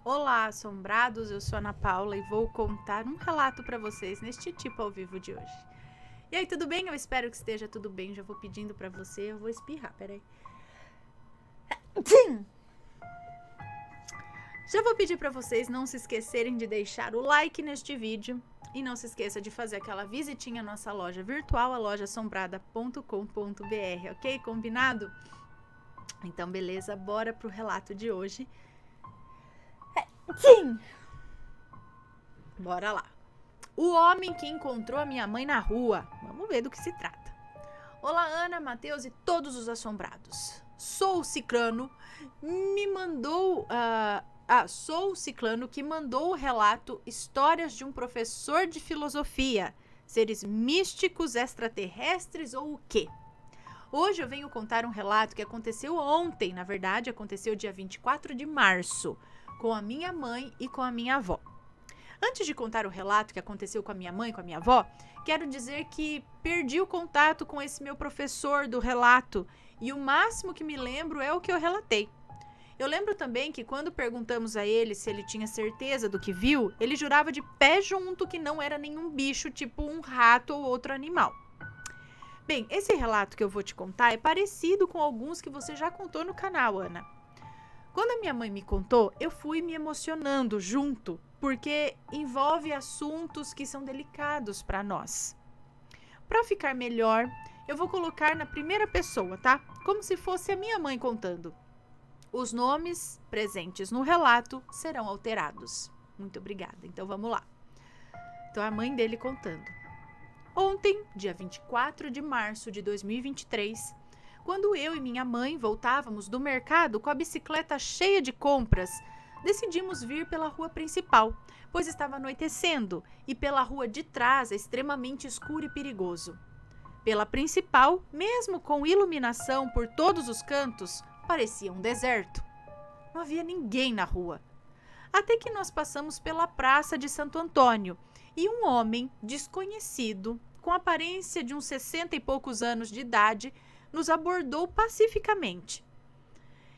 Olá, assombrados, eu sou a Ana Paula e vou contar um relato para vocês neste tipo ao vivo de hoje. E aí, tudo bem? Eu espero que esteja tudo bem. Já vou pedindo para você, eu vou espirrar, peraí. Já vou pedir para vocês não se esquecerem de deixar o like neste vídeo e não se esqueça de fazer aquela visitinha à nossa loja virtual, a lojaassombrada.com.br, ok? Combinado? Então, beleza, bora pro relato de hoje. Sim! Bora lá. O homem que encontrou a minha mãe na rua. Vamos ver do que se trata. Olá, Ana, Matheus e todos os assombrados. Sou o Ciclano sou o Ciclano que mandou o relato Histórias de um Professor de Filosofia. Seres místicos, extraterrestres ou o quê? Hoje eu venho contar um relato que aconteceu ontem, na verdade aconteceu dia 24 de março, com a minha mãe e com a minha avó. Antes de contar o relato que aconteceu com a minha mãe e com a minha avó, quero dizer que perdi o contato com esse meu professor do relato e o máximo que me lembro é o que eu relatei. Eu lembro também que quando perguntamos a ele se ele tinha certeza do que viu, ele jurava de pé junto que não era nenhum bicho, tipo um rato ou outro animal. Bem, esse relato que eu vou te contar é parecido com alguns que você já contou no canal, Ana. Quando a minha mãe me contou, eu fui me emocionando junto, porque envolve assuntos que são delicados para nós. Para ficar melhor, eu vou colocar na primeira pessoa, tá? Como se fosse a minha mãe contando. Os nomes presentes no relato serão alterados. Muito obrigada. Então vamos lá. Então a mãe dele contando. Ontem, dia 24 de março de 2023, quando eu e minha mãe voltávamos do mercado com a bicicleta cheia de compras, decidimos vir pela rua principal, pois estava anoitecendo e pela rua de trás é extremamente escuro e perigoso. Pela principal, mesmo com iluminação por todos os cantos, parecia um deserto. Não havia ninguém na rua. Até que nós passamos pela praça de Santo Antônio e um homem desconhecido, com aparência de uns 60 e poucos anos de idade, nos abordou pacificamente.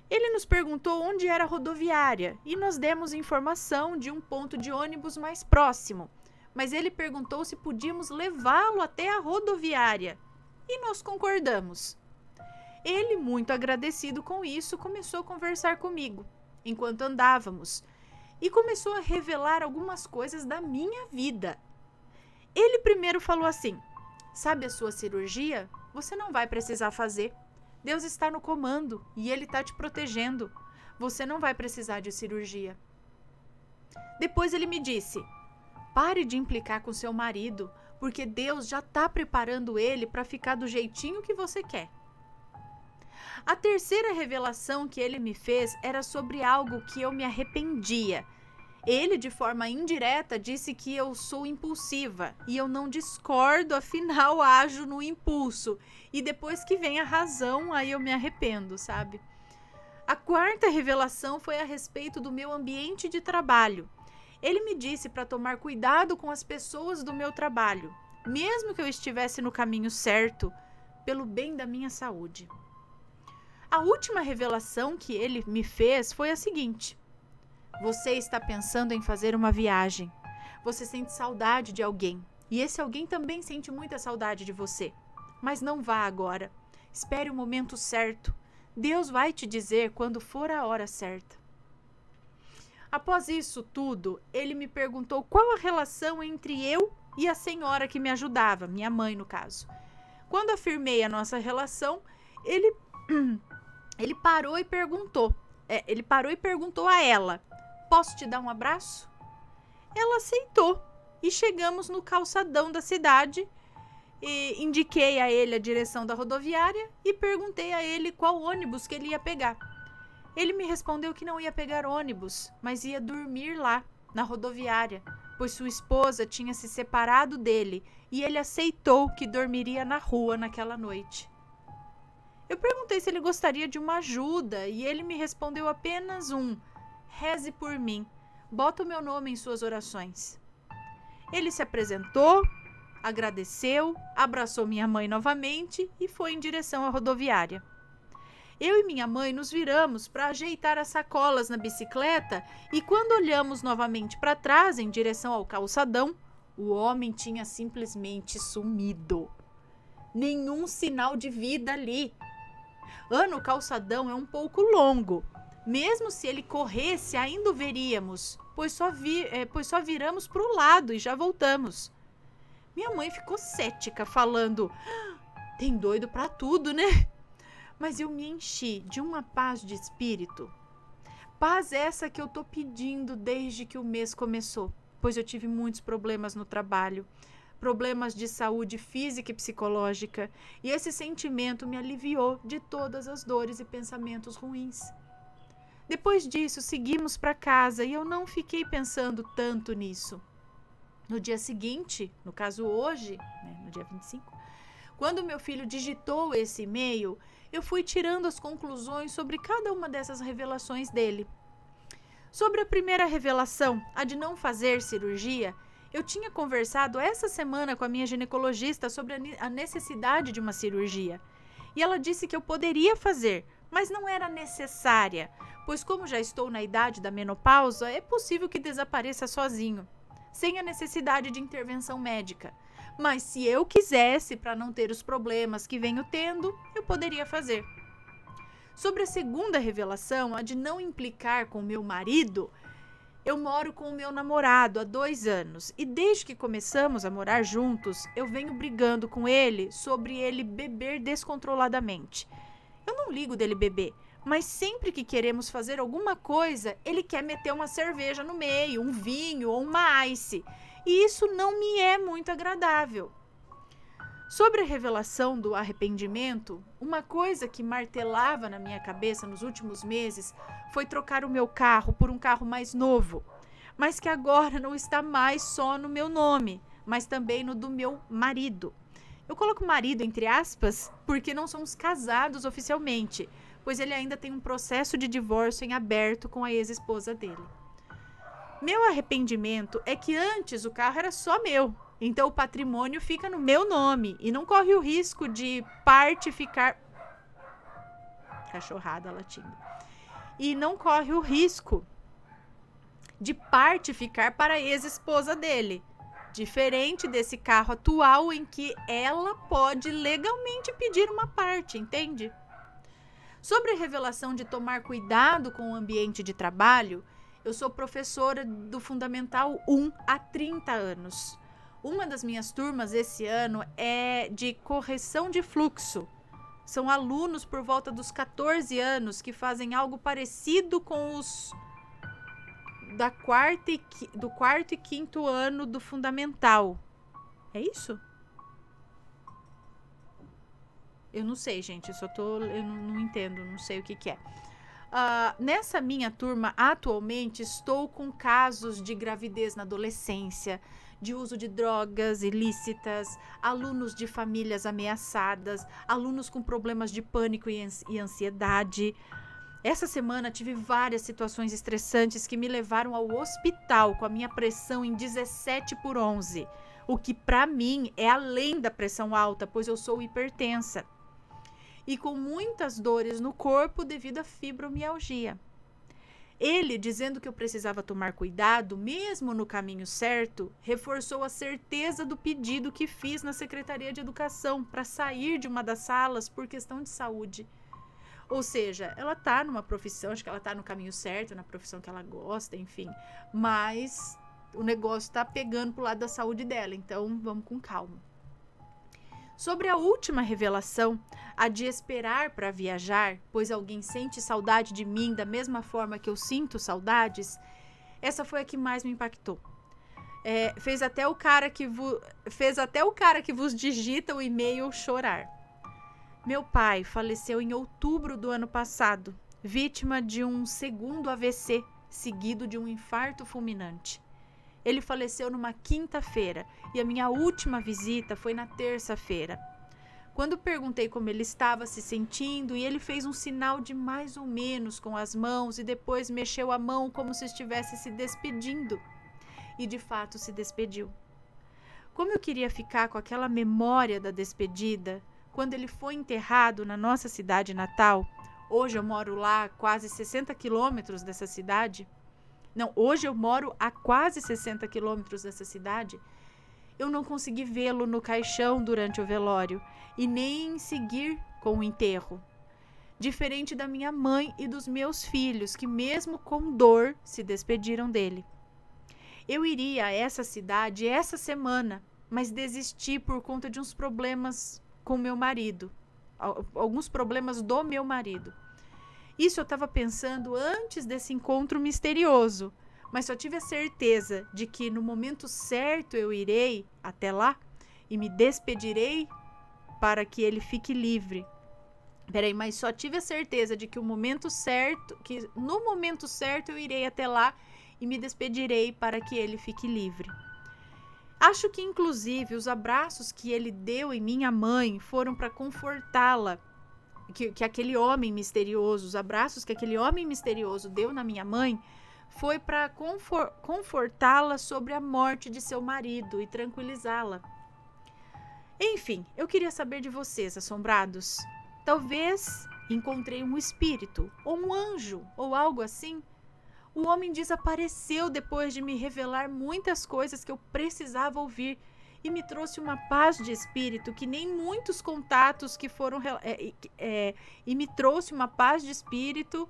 Ele nos perguntou onde era a rodoviária e nós demos informação de um ponto de ônibus mais próximo, mas ele perguntou se podíamos levá-lo até a rodoviária e nós concordamos. Ele, muito agradecido com isso, começou a conversar comigo enquanto andávamos e começou a revelar algumas coisas da minha vida. Ele primeiro falou assim: sabe a sua cirurgia? Você não vai precisar fazer. Deus está no comando e Ele está te protegendo. Você não vai precisar de cirurgia. Depois ele me disse: pare de implicar com seu marido, porque Deus já está preparando ele para ficar do jeitinho que você quer. A terceira revelação que ele me fez era sobre algo que eu me arrependia. Ele, de forma indireta, disse que eu sou impulsiva e eu não discordo, afinal ajo no impulso. E depois que vem a razão, aí eu me arrependo, sabe? A quarta revelação foi a respeito do meu ambiente de trabalho. Ele me disse para tomar cuidado com as pessoas do meu trabalho, mesmo que eu estivesse no caminho certo, pelo bem da minha saúde. A última revelação que ele me fez foi a seguinte: você está pensando em fazer uma viagem. Você sente saudade de alguém. E esse alguém também sente muita saudade de você. Mas não vá agora. Espere o momento certo. Deus vai te dizer quando for a hora certa. Após isso tudo, ele me perguntou qual a relação entre eu e a senhora que me ajudava, minha mãe no caso. Quando afirmei a nossa relação, ele parou e perguntou. Ele parou e perguntou a ela: posso te dar um abraço? Ela aceitou e chegamos no calçadão da cidade. E indiquei a ele a direção da rodoviária e perguntei a ele qual ônibus que ele ia pegar. Ele me respondeu que não ia pegar ônibus, mas ia dormir lá, na rodoviária, pois sua esposa tinha se separado dele e ele aceitou que dormiria na rua naquela noite. Eu perguntei se ele gostaria de uma ajuda e ele me respondeu apenas reze por mim, bota o meu nome em suas orações. Ele se apresentou, agradeceu, abraçou minha mãe novamente e foi em direção à rodoviária. Eu e minha mãe nos viramos para ajeitar as sacolas na bicicleta e quando olhamos novamente para trás em direção ao calçadão, o homem tinha simplesmente sumido. Nenhum sinal de vida ali. O calçadão é um pouco longo. Mesmo se ele corresse, ainda o veríamos, pois só viramos para o lado e já voltamos. Minha mãe ficou cética, falando: tem doido para tudo, né? Mas eu me enchi de uma paz de espírito. Paz essa que eu tô pedindo desde que o mês começou, pois eu tive muitos problemas no trabalho, problemas de saúde física e psicológica, e esse sentimento me aliviou de todas as dores e pensamentos ruins. Depois disso, seguimos para casa e eu não fiquei pensando tanto nisso. No dia seguinte, no caso hoje, no dia 25, quando meu filho digitou esse e-mail, eu fui tirando as conclusões sobre cada uma dessas revelações dele. Sobre a primeira revelação, a de não fazer cirurgia, eu tinha conversado essa semana com a minha ginecologista sobre a necessidade de uma cirurgia. E ela disse que eu poderia fazer, mas não era necessária, pois como já estou na idade da menopausa, é possível que desapareça sozinho, sem a necessidade de intervenção médica. Mas se eu quisesse, para não ter os problemas que venho tendo, eu poderia fazer. Sobre a segunda revelação, a de não implicar com meu marido, eu moro com o meu namorado há 2 anos e desde que começamos a morar juntos, eu venho brigando com ele sobre ele beber descontroladamente. Eu não ligo dele beber, mas sempre que queremos fazer alguma coisa, ele quer meter uma cerveja no meio, um vinho ou uma ice. E isso não me é muito agradável. Sobre a revelação do arrependimento, uma coisa que martelava na minha cabeça nos últimos meses foi trocar o meu carro por um carro mais novo, mas que agora não está mais só no meu nome, mas também no do meu marido. Eu coloco marido entre aspas porque não somos casados oficialmente, pois ele ainda tem um processo de divórcio em aberto com a ex-esposa dele. Meu arrependimento é que antes o carro era só meu, então o patrimônio fica no meu nome e não corre o risco de parte ficar... Cachorrada latindo. E não corre o risco de parte ficar para a ex-esposa dele, diferente desse carro atual em que ela pode legalmente pedir uma parte, entende? Sobre a revelação de tomar cuidado com o ambiente de trabalho, eu sou professora do Fundamental 1 há 30 anos. Uma das minhas turmas esse ano é de correção de fluxo. São alunos por volta dos 14 anos que fazem algo parecido com os do quarto e quinto ano do Fundamental. É isso? Eu não sei, gente. Eu não entendo, não sei o que é. Nessa minha turma, atualmente, estou com casos de gravidez na adolescência, de uso de drogas ilícitas, alunos de famílias ameaçadas, alunos com problemas de pânico e ansiedade. Essa semana tive várias situações estressantes que me levaram ao hospital com a minha pressão em 17/11, o que para mim é além da pressão alta, pois eu sou hipertensa. E com muitas dores no corpo devido à fibromialgia. Ele, dizendo que eu precisava tomar cuidado, mesmo no caminho certo, reforçou a certeza do pedido que fiz na Secretaria de Educação para sair de uma das salas por questão de saúde. Ou seja, ela está numa profissão, acho que ela está no caminho certo, na profissão que ela gosta, enfim. Mas o negócio está pegando pro lado da saúde dela, então vamos com calma. Sobre a última revelação, a de esperar para viajar, pois alguém sente saudade de mim da mesma forma que eu sinto saudades, essa foi a que mais me impactou. Fez até o cara que vos digita o e-mail chorar. Meu pai faleceu em outubro do ano passado, vítima de um segundo AVC, seguido de um infarto fulminante. Ele faleceu numa quinta-feira e a minha última visita foi na terça-feira. Quando perguntei como ele estava se sentindo, e ele fez um sinal de mais ou menos com as mãos e depois mexeu a mão como se estivesse se despedindo. E de fato se despediu. Como eu queria ficar com aquela memória da despedida, quando ele foi enterrado na nossa cidade natal, Hoje eu moro lá quase 60 quilômetros dessa cidade. Não, hoje eu moro a quase 60 quilômetros dessa cidade. Eu não consegui vê-lo no caixão durante o velório e nem seguir com o enterro. Diferente da minha mãe e dos meus filhos, que mesmo com dor se despediram dele. Eu iria a essa cidade essa semana, mas desisti por conta de uns problemas com meu marido. Alguns problemas do meu marido. Isso eu estava pensando antes desse encontro misterioso, mas só tive a certeza de que no momento certo eu irei até lá e me despedirei para que ele fique livre. Peraí, mas só tive a certeza de que no momento certo eu irei até lá e me despedirei para que ele fique livre. Acho que inclusive os abraços que ele deu em minha mãe foram para confortá-la. Que aquele homem misterioso, os abraços que aquele homem misterioso deu na minha mãe, foi para confortá-la sobre a morte de seu marido e tranquilizá-la. Enfim, eu queria saber de vocês, assombrados. Talvez encontrei um espírito, ou um anjo, ou algo assim. O homem desapareceu depois de me revelar muitas coisas que eu precisava ouvir. E me trouxe uma paz de espírito que nem muitos contatos que foram... e me trouxe uma paz de espírito,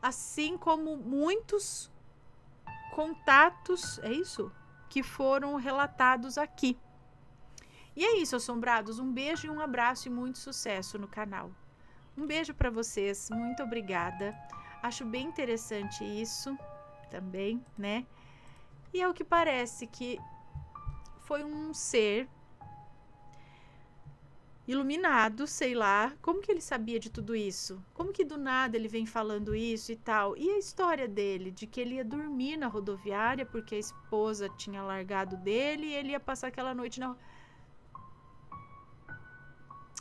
assim como muitos contatos, é isso? Que foram relatados aqui. E é isso, assombrados. Um beijo e um abraço e muito sucesso no canal. Um beijo para vocês. Muito obrigada. Acho bem interessante isso também, né? E é o que parece que foi um ser iluminado, sei lá. Como que ele sabia de tudo isso? Como que do nada ele vem falando isso e tal? E a história dele, de que ele ia dormir na rodoviária porque a esposa tinha largado dele e ele ia passar aquela noite na...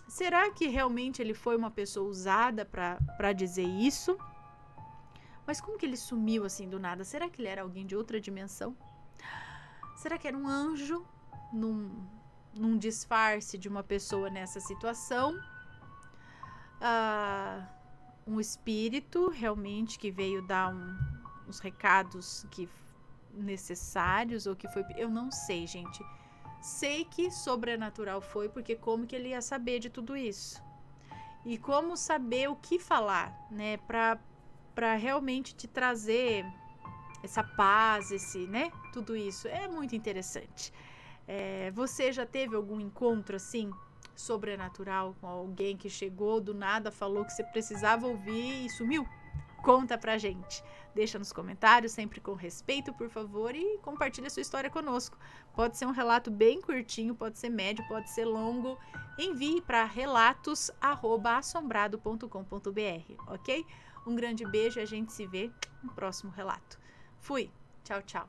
Será que realmente ele foi uma pessoa usada para dizer isso? Mas como que ele sumiu assim do nada? Será que ele era alguém de outra dimensão? Será que era um anjo num disfarce de uma pessoa nessa situação? Um espírito realmente que veio dar uns recados necessários ou que foi... Eu não sei, gente. Sei que sobrenatural foi, porque como que ele ia saber de tudo isso? E como saber o que falar, né? Para realmente te trazer essa paz, né? Tudo isso é muito interessante. Você já teve algum encontro assim sobrenatural com alguém que chegou do nada, falou que você precisava ouvir e sumiu? Conta pra gente. Deixa nos comentários, sempre com respeito, por favor, e compartilha sua história conosco. Pode ser um relato bem curtinho, pode ser médio, pode ser longo. Envie para relatos@assombrado.com.br, ok? Um grande beijo e a gente se vê no próximo relato. Fui. Tchau, tchau.